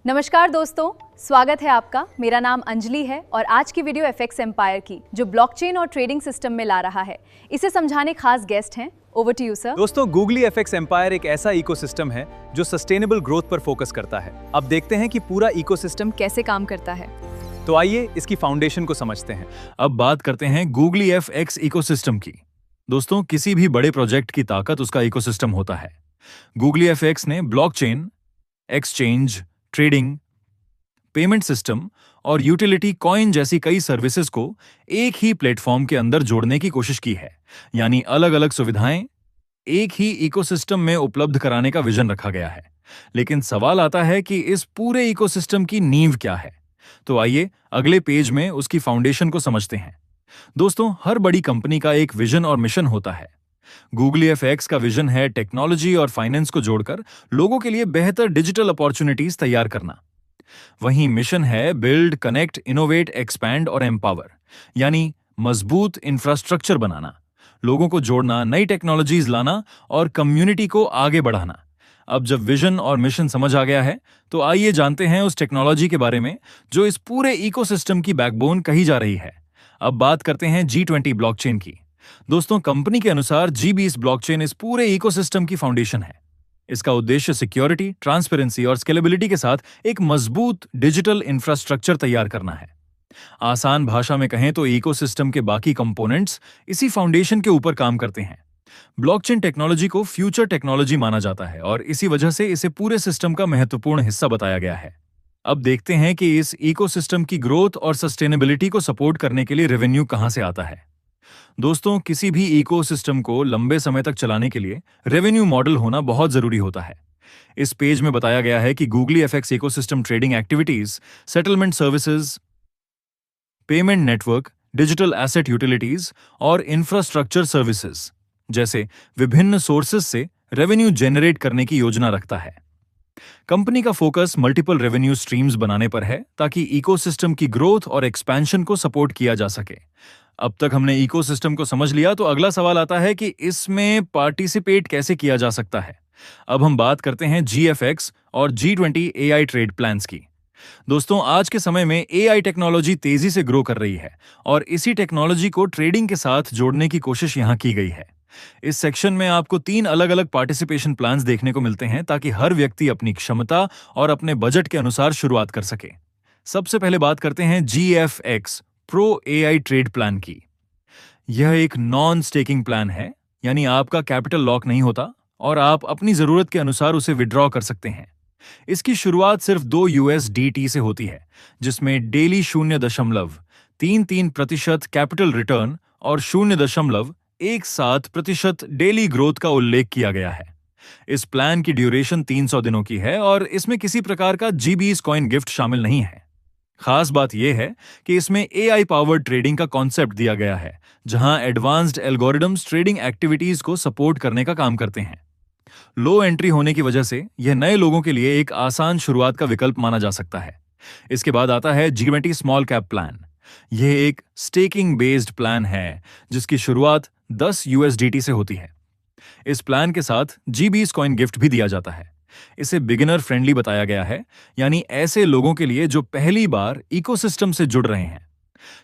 नमस्कार दोस्तों, स्वागत है आपका। मेरा नाम अंजलि है और आज की वीडियो एफएक्स एम्पायर की जो ब्लॉकचेन और ट्रेडिंग सिस्टम में ला रहा है, इसे समझाने खास गेस्ट हैं। Over to you sir. दोस्तों, गूगली एफएक्स एम्पायर एक ऐसा इकोसिस्टम है जो सस्टेनेबल ग्रोथ पर फोकस करता है। अब देखते हैं कि पूरा इकोसिस्टम कैसे काम करता है। तो आइए इसकी फाउंडेशन को समझते हैं। अब बात करते हैं गूगली एफएक्स इकोसिस्टम की। दोस्तों, किसी भी बड़े प्रोजेक्ट की ताकत उसका इकोसिस्टम होता है। गूगली एफएक्स ने blockchain, exchange, trading, payment system और यूटिलिटी कॉइन जैसी कई सर्विसेज को एक ही प्लेटफॉर्म के अंदर जोड़ने की कोशिश की है। यानी अलग अलग सुविधाएं एक ही इकोसिस्टम में उपलब्ध कराने का विजन रखा गया है। लेकिन सवाल आता है कि इस पूरे इकोसिस्टम की नींव क्या है। तो आइए अगले पेज में उसकी फाउंडेशन को समझते हैं। दोस्तों, हर बड़ी कंपनी का एक विजन और मिशन होता है। गूगली एफएक्स का विजन है टेक्नोलॉजी और फाइनेंस को जोड़कर लोगों के लिए बेहतर डिजिटल अपॉर्चुनिटीज तैयार करना। वहीं मिशन है बिल्ड, कनेक्ट, इनोवेट, एक्सपैंड और एम्पावर, यानी मजबूत इंफ्रास्ट्रक्चर बनाना, लोगों को जोड़ना, नई टेक्नोलॉजीज लाना और कम्युनिटी को आगे बढ़ाना। अब जब विजन और मिशन समझ आ गया है, तो आइए जानते हैं उस टेक्नोलॉजी के बारे में जो इस पूरे इकोसिस्टम की बैकबोन कही जा रही है। अब बात करते हैं G20 ब्लॉकचेन की। दोस्तों, कंपनी के अनुसार G20 ब्लॉकचेन इस पूरे इकोसिस्टम की फाउंडेशन है। इसका उद्देश्य सिक्योरिटी, ट्रांसपेरेंसी और स्केलेबिलिटी के साथ एक मजबूत डिजिटल इंफ्रास्ट्रक्चर तैयार करना है। आसान भाषा में कहें तो इकोसिस्टम के बाकी कंपोनेंट्स इसी फाउंडेशन के ऊपर काम करते हैं। ब्लॉकचेन टेक्नोलॉजी को फ्यूचर टेक्नोलॉजी माना जाता है और इसी वजह से इसे पूरे सिस्टम का महत्वपूर्ण हिस्सा बताया गया है। अब देखते हैं कि इस इकोसिस्टम की ग्रोथ और सस्टेनेबिलिटी को सपोर्ट करने के लिए रेवेन्यू कहां से आता है। दोस्तों, किसी भी इकोसिस्टम को लंबे समय तक चलाने के लिए रेवेन्यू मॉडल होना बहुत जरूरी होता है। इस पेज में बताया गया है कि googly FX ecosystem trading activities, settlement services, payment network, digital asset utilities और इंफ्रास्ट्रक्चर सर्विसेज जैसे विभिन्न सोर्सेज से रेवेन्यू जनरेट करने की योजना रखता है। कंपनी का फोकस मल्टीपल रेवेन्यू स्ट्रीम्स बनाने पर है ताकि इकोसिस्टम की ग्रोथ और एक्सपेंशन को सपोर्ट किया जा सके। अब तक हमने इकोसिस्टम को समझ लिया, तो अगला सवाल आता है कि इसमें पार्टिसिपेट कैसे किया जा सकता है। अब हम बात करते हैं GFX और G20 AI ट्रेड प्लान्स की। दोस्तों, आज के समय में AI टेक्नोलॉजी तेजी से ग्रो कर रही है और इसी टेक्नोलॉजी को ट्रेडिंग के साथ जोड़ने की कोशिश यहां की गई है। इस सेक्शन में आपको 3 अलग अलग पार्टिसिपेशन प्लान्स देखने को मिलते हैं ताकि हर व्यक्ति अपनी क्षमता और अपने बजट के अनुसार शुरुआत कर सके। सबसे पहले बात करते हैं GFX pro AI trade plan की। यह एक नॉन स्टेकिंग प्लान है, यानी आपका कैपिटल लॉक नहीं होता और आप अपनी जरूरत के अनुसार उसे विड्रॉ कर सकते हैं। इसकी शुरुआत सिर्फ 2 USDT से होती है, जिसमें डेली 0.33% कैपिटल रिटर्न और 0.17% डेली ग्रोथ का उल्लेख किया गया है। इस प्लान की ड्यूरेशन 300 दिनों की है और इसमें किसी प्रकार का G20 कॉइन गिफ्ट शामिल नहीं है। खास बात यह है कि इसमें AI पावर्ड ट्रेडिंग का कॉन्सेप्ट दिया गया है, जहां एडवांस्ड एल्गोरिदम्स ट्रेडिंग एक्टिविटीज को सपोर्ट करने का काम करते हैं। लो एंट्री होने की वजह से यह नए लोगों के लिए एक आसान शुरुआत का विकल्प माना जा सकता है। इसके बाद आता है G20 स्मॉल कैप प्लान। यह एक स्टेकिंग बेस्ड प्लान है जिसकी शुरुआत 10 USDT से होती है। इस प्लान के साथ G20 कॉइन गिफ्ट भी दिया जाता है। इसे बिगिनर फ्रेंडली बताया गया है, यानी ऐसे लोगों के लिए जो पहली बार इकोसिस्टम से जुड़ रहे हैं।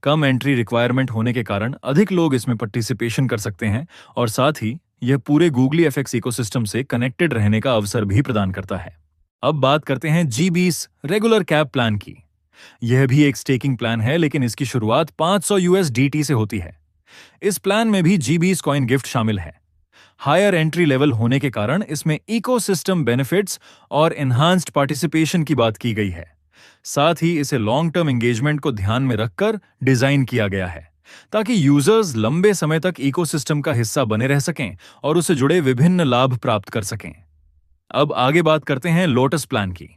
कम एंट्री रिक्वायरमेंट होने के कारण अधिक लोग इसमें पार्टिसिपेशन कर सकते हैं और साथ ही यह पूरे गूगली एफएक्स इकोसिस्टम से कनेक्टेड रहने का अवसर भी प्रदान करता है। अब बात करते हैं G20 रेगुलर कैप प्लान की। यह भी एक स्टेकिंग प्लान है, लेकिन इसकी शुरुआत 500 USDT से होती है। इस प्लान में भी G20 कॉइन गिफ्ट शामिल है। हायर एंट्री लेवल होने के कारण इसमें इकोसिस्टम बेनिफिट्स और एनहांस्ड पार्टिसिपेशन की बात की गई है। साथ ही इसे लॉन्ग टर्म एंगेजमेंट को ध्यान में रखकर डिजाइन किया गया है ताकि यूजर्स लंबे समय तक इकोसिस्टम का हिस्सा बने रह सकें और उससे जुड़े विभिन्न लाभ प्राप्त कर सकें। अब आगे बात करते हैं लोटस प्लान की।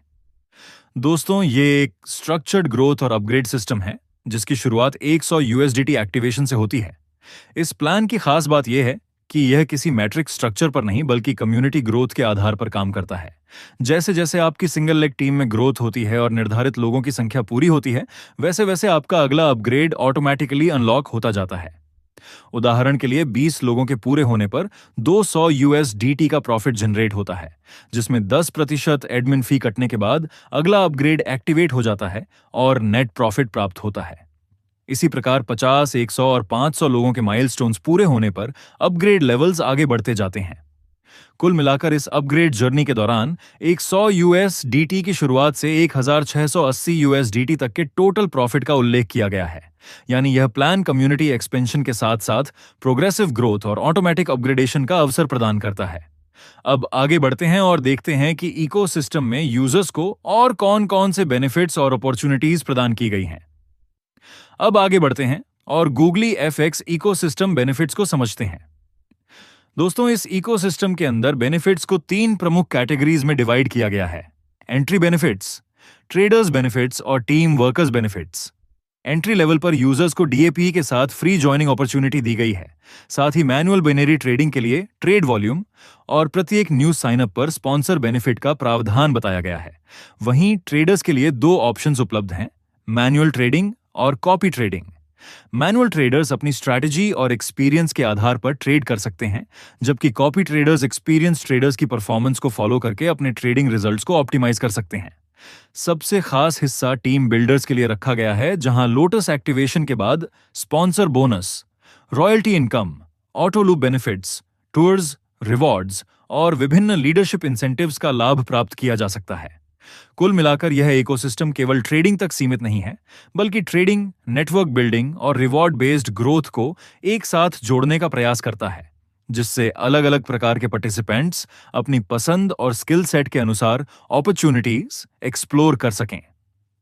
दोस्तों, ये एक स्ट्रक्चर्ड ग्रोथ और अपग्रेड सिस्टम है जिसकी शुरुआत 100 USDT एक्टिवेशन से होती है। इस प्लान की खास बात यह है कि यह किसी मैट्रिक स्ट्रक्चर पर नहीं बल्कि कम्युनिटी ग्रोथ के आधार पर काम करता है। जैसे जैसे आपकी सिंगल लेग टीम में ग्रोथ होती है और निर्धारित लोगों की संख्या पूरी होती है, वैसे वैसे आपका अगला अपग्रेड ऑटोमेटिकली अनलॉक होता जाता है। उदाहरण के लिए 20 लोगों के पूरे होने पर 200 USDT का प्रॉफिट जनरेट होता है, जिसमें 10% एडमिन फी कटने के बाद अगला अपग्रेड एक्टिवेट हो जाता है और नेट प्रॉफिट प्राप्त होता है। इसी प्रकार 50, 100 और 500 लोगों के माइलस्टोन्स पूरे होने पर अपग्रेड लेवल्स आगे बढ़ते जाते हैं। कुल मिलाकर इस अपग्रेड जर्नी के दौरान 100 USDT की शुरुआत से 1680 USDT तक के टोटल प्रॉफिट का उल्लेख किया गया है। यानी यह प्लान कम्युनिटी एक्सपेंशन के साथ साथ प्रोग्रेसिव ग्रोथ और ऑटोमेटिक अपग्रेडेशन का अवसर प्रदान करता है। अब आगे बढ़ते हैं और देखते हैं कि इकोसिस्टम में यूजर्स को और कौन-कौन से बेनिफिट्स और अपॉर्चुनिटीज प्रदान की गई हैं। अब आगे बढ़ते हैं और गूगली FX इकोसिस्टम बेनिफिट्स को समझते हैं। दोस्तों, इस इकोसिस्टम के अंदर बेनिफिट्स को 3 प्रमुख कैटेगरीज में डिवाइड किया गया है: एंट्री बेनिफिट्स, ट्रेडर्स बेनिफिट्स और team workers benefits. Entry level पर यूजर्स को DAP के साथ फ्री ज्वाइनिंग अपॉर्चुनिटी दी गई है। साथ ही मैनुअल बाइनरी ट्रेडिंग के लिए ट्रेड वॉल्यूम और प्रत्येक न्यू साइनअप पर स्पॉन्सर बेनिफिट का प्रावधान बताया गया है। वहीं ट्रेडर्स के लिए 2 ऑप्शंस उपलब्ध हैं: मैनुअल ट्रेडिंग और कॉपी ट्रेडिंग। मैनुअल ट्रेडर्स अपनी स्ट्रैटेजी और एक्सपीरियंस के आधार पर ट्रेड कर सकते हैं, जबकि कॉपी ट्रेडर्स एक्सपीरियंस ट्रेडर्स की परफॉर्मेंस को फॉलो करके अपने ट्रेडिंग रिजल्ट्स को ऑप्टिमाइज कर सकते हैं। सबसे खास हिस्सा टीम बिल्डर्स के लिए रखा गया है, जहां लोटस एक्टिवेशन के बाद sponsor bonus, royalty income, auto loop benefits, tours, rewards और विभिन्न लीडरशिप इंसेंटिव्स का लाभ प्राप्त किया जा सकता है। कुल मिलाकर यह इकोसिस्टम केवल ट्रेडिंग तक सीमित नहीं है, बल्कि ट्रेडिंग, नेटवर्क बिल्डिंग और रिवॉर्ड बेस्ड ग्रोथ को एक साथ जोड़ने का प्रयास करता है, जिससे अलग अलग प्रकार के पार्टिसिपेंट्स अपनी पसंद और स्किल सेट के अनुसार अपॉर्चुनिटीज एक्सप्लोर कर सकें।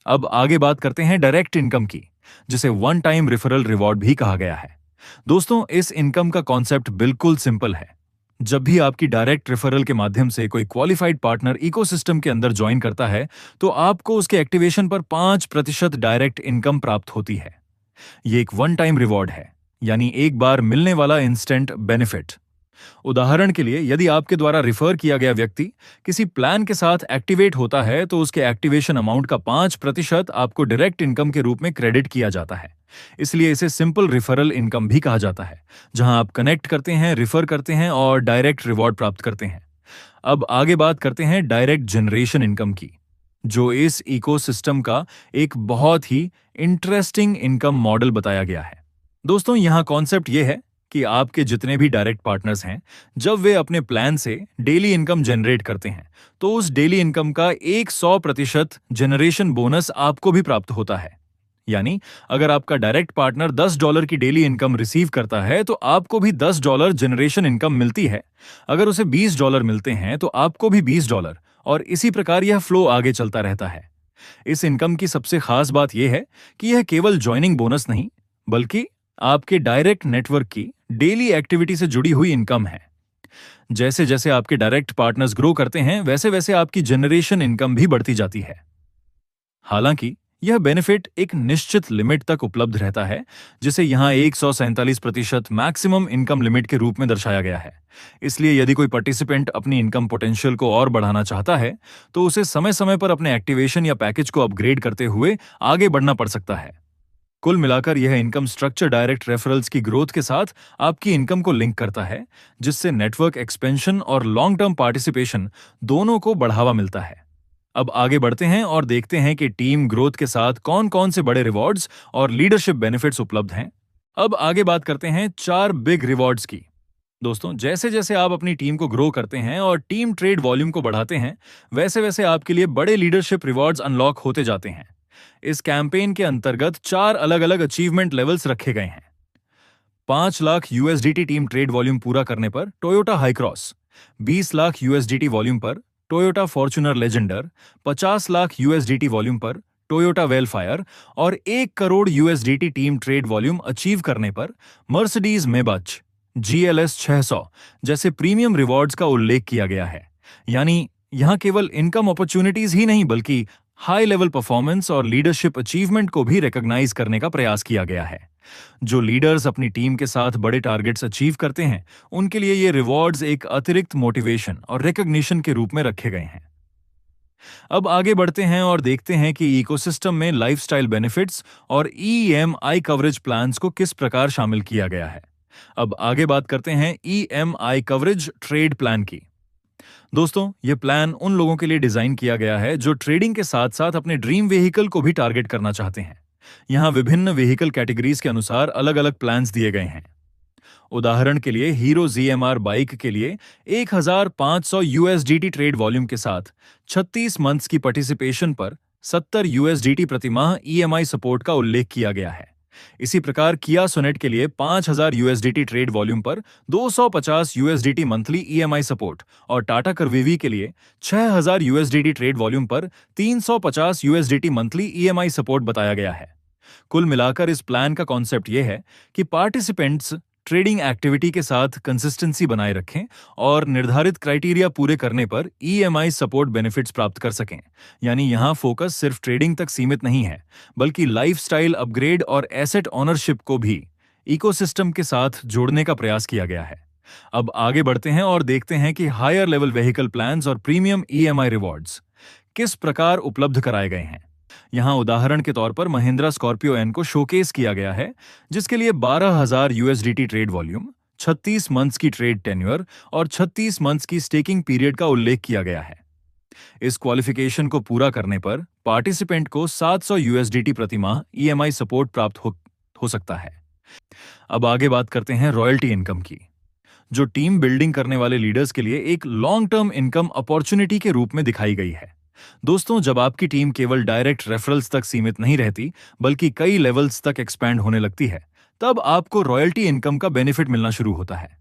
अब आगे बात करते हैं डायरेक्ट इनकम की, जिसे वन टाइम रेफरल रिवॉर्ड भी कहा गया है। दोस्तों, इस इनकम का कॉन्सेप्ट बिल्कुल सिंपल है। जब भी आपकी डायरेक्ट रेफरल के माध्यम से कोई क्वालिफाइड पार्टनर इकोसिस्टम के अंदर ज्वाइन करता है, तो आपको उसके एक्टिवेशन पर 5% डायरेक्ट इनकम प्राप्त होती है। ये एक वन टाइम रिवॉर्ड है, यानी एक बार मिलने वाला इंस्टेंट बेनिफिट। उदाहरण के लिए, यदि आपके द्वारा रिफर किया गया व्यक्ति किसी प्लान के साथ एक्टिवेट होता है, तो उसके एक्टिवेशन अमाउंट का 5% आपको डायरेक्ट इनकम के रूप में क्रेडिट किया जाता है। इसलिए इसे सिंपल रिफरल इनकम भी कहा जाता है, जहां आप कनेक्ट करते हैं, रिफर करते हैं और डायरेक्ट रिवॉर्ड प्राप्त करते हैं। अब आगे बात करते हैं डायरेक्ट जनरेशन इनकम की, जो इस इकोसिस्टम का एक बहुत ही इंटरेस्टिंग इनकम मॉडल बताया गया है। दोस्तों, यहां कॉन्सेप्ट यह है कि आपके जितने भी डायरेक्ट पार्टनर्स हैं, जब वे अपने प्लान से डेली इनकम जनरेट करते हैं, तो उस डेली इनकम का 100% जनरेशन बोनस आपको भी प्राप्त होता है। यानी अगर आपका डायरेक्ट पार्टनर $10 की डेली इनकम रिसीव करता है, तो आपको भी $10 जनरेशन इनकम मिलती है। अगर उसे $20 मिलते हैं, तो आपको भी $20, और इसी प्रकार यह फ्लो आगे चलता रहता है। इस इनकम की सबसे खास बात यह है कि यह केवल ज्वाइनिंग बोनस नहीं, बल्कि आपके डायरेक्ट नेटवर्क की डेली एक्टिविटी से जुड़ी हुई इनकम है। जैसे जैसे आपके डायरेक्ट पार्टनर्स ग्रो करते हैं, वैसे वैसे आपकी जनरेशन इनकम भी बढ़ती जाती है। हालांकि यह बेनिफिट एक निश्चित लिमिट तक उपलब्ध रहता है, जिसे यहां 147% मैक्सिमम इनकम लिमिट के रूप में दर्शाया गया है। इसलिए यदि कोई पार्टिसिपेंट अपनी इनकम पोटेंशियल को और बढ़ाना चाहता है, तो उसे समय समय पर अपने एक्टिवेशन या पैकेज को अपग्रेड करते हुए आगे बढ़ना पड़ सकता है। कुल मिलाकर यह इनकम स्ट्रक्चर डायरेक्ट रेफरल्स की ग्रोथ के साथ आपकी इनकम को लिंक करता है, जिससे नेटवर्क एक्सपेंशन और लॉन्ग टर्म पार्टिसिपेशन दोनों को बढ़ावा मिलता है। अब आगे बढ़ते हैं और देखते हैं कि टीम ग्रोथ के साथ कौन कौन से बड़े रिवॉर्ड्स और लीडरशिप बेनिफिट्स उपलब्ध हैं। अब आगे बात करते हैं 4 बिग रिवॉर्ड्स की। दोस्तों, जैसे जैसे आप अपनी टीम को ग्रो करते हैं और टीम ट्रेड वॉल्यूम को बढ़ाते हैं, वैसे वैसे आपके लिए बड़े लीडरशिप रिवॉर्ड्स अनलॉक होते जाते हैं। इस कैंपेन के अंतर्गत 4 अलग अलग अचीवमेंट लेवल्स रखे गए हैं। 5 lakh USDT team trade volume पूरा करने पर Toyota Hycross, 20 lakh USDT volume पर Toyota Fortuner Legender, 50 lakh USDT volume पर टोयोटा वेलफायर और 1 crore USDT team trade volume achieve करने पर मर्सिडीज मेबच, GLS 600 जैसे प्रीमियम रिवॉर्ड्स का उल्लेख किया गया है। यानी यहां केवल इनकम अपॉर्चुनिटीज ही नहीं, बल्कि हाई लेवल परफॉर्मेंस और लीडरशिप अचीवमेंट को भी रिकॉग्नाइज करने का प्रयास किया गया है। जो लीडर्स अपनी टीम के साथ बड़े टारगेट्स अचीव करते हैं, उनके लिए ये रिवॉर्ड्स एक अतिरिक्त मोटिवेशन और रिकॉग्निशन के रूप में रखे गए हैं। अब आगे बढ़ते हैं और देखते हैं कि इकोसिस्टम में लाइफस्टाइल बेनिफिट्स और ईएमआई कवरेज प्लान्स को किस प्रकार शामिल किया गया है। अब आगे बात करते हैं ईएमआई कवरेज ट्रेड प्लान की। दोस्तों, ये प्लान उन लोगों के लिए डिजाइन किया गया है जो ट्रेडिंग के साथ साथ अपने ड्रीम व्हीकल को भी टारगेट करना चाहते हैं। यहाँ विभिन्न व्हीकल कैटेगरीज के अनुसार अलग अलग प्लान्स दिए गए हैं। उदाहरण के लिए हीरो ZMR बाइक के लिए 1500 USDT ट्रेड वॉल्यूम के साथ 36 मंथ्स की पार्टिसिपेशन पर 70 USDT प्रति माह EMI सपोर्ट का उल्लेख किया गया है। इसी प्रकार किया सोनेट के लिए 5000 USDT ट्रेड वॉल्यूम पर 250 USDT मंथली EMI सपोर्ट और टाटा कर्विवी के लिए 6000 USDT ट्रेड वॉल्यूम पर 350 USDT मंथली EMI सपोर्ट बताया गया है। कुल मिलाकर इस प्लान का कॉन्सेप्ट यह है कि पार्टिसिपेंट्स ट्रेडिंग एक्टिविटी के साथ कंसिस्टेंसी बनाए रखें और निर्धारित क्राइटेरिया पूरे करने पर EMI सपोर्ट बेनिफिट्स प्राप्त कर सकें। यानी यहां फोकस सिर्फ ट्रेडिंग तक सीमित नहीं है, बल्कि लाइफस्टाइल अपग्रेड और एसेट ओनरशिप को भी इकोसिस्टम के साथ जोड़ने का प्रयास किया गया है। अब आगे बढ़ते हैं और देखते हैं कि हायर लेवल व्हीकल प्लान्स और प्रीमियम EMI रिवॉर्ड्स किस प्रकार उपलब्ध कराए गए हैं। यहां उदाहरण के तौर पर महिंद्रा स्कॉर्पियो एन को शोकेस किया गया है, जिसके लिए 12000 USDT ट्रेड वॉल्यूम, 36 मंथ्स की ट्रेड टेन्योर और 36 मंथ्स की स्टेकिंग पीरियड का उल्लेख किया गया है। इस क्वालिफिकेशन को पूरा करने पर पार्टिसिपेंट को 700 USDT प्रति माह EMI सपोर्ट प्राप्त हो सकता है। अब आगे बात करते हैं रॉयल्टी इनकम की, जो टीम बिल्डिंग करने वाले लीडर्स के लिए एक लॉन्ग टर्म इनकम अपॉर्चुनिटी के रूप में दिखाई गई है। दोस्तों, जब आपकी टीम केवल डायरेक्ट रेफरल्स तक सीमित नहीं रहती, बल्कि कई लेवल्स तक एक्सपैंड होने लगती है, तब आपको रॉयल्टी इनकम का बेनिफिट मिलना शुरू होता है।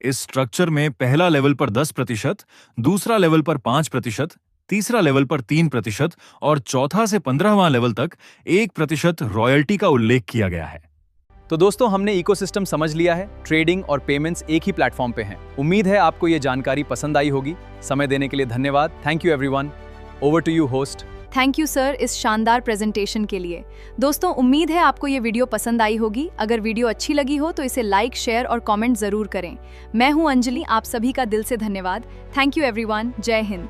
इस स्ट्रक्चर में पहला लेवल पर 10%, दूसरा लेवल पर 5%, तीसरा लेवल पर 3% और चौथा से 15वां लेवल तक 1% रॉयल्टी का उल्लेख किया गया है। तो दोस्तों, हमने इकोसिस्टम समझ लिया है। ट्रेडिंग और पेमेंट्स एक ही प्लेटफॉर्म पे हैं। उम्मीद है आपको ये जानकारी पसंद आई होगी। समय देने के लिए धन्यवाद। Thank you everyone. Over to you host. Thank you sir इस शानदार प्रेजेंटेशन के लिए। दोस्तों, उम्मीद है आपको ये वीडियो पसंद आई होगी। अगर वीडियो अच्छी लगी हो तो इसे लाइक, शेयर और कमेंट जरूर करें। मैं हूं अंजलि, आप सभी का दिल से धन्यवाद। Thank you everyone. जय हिंद।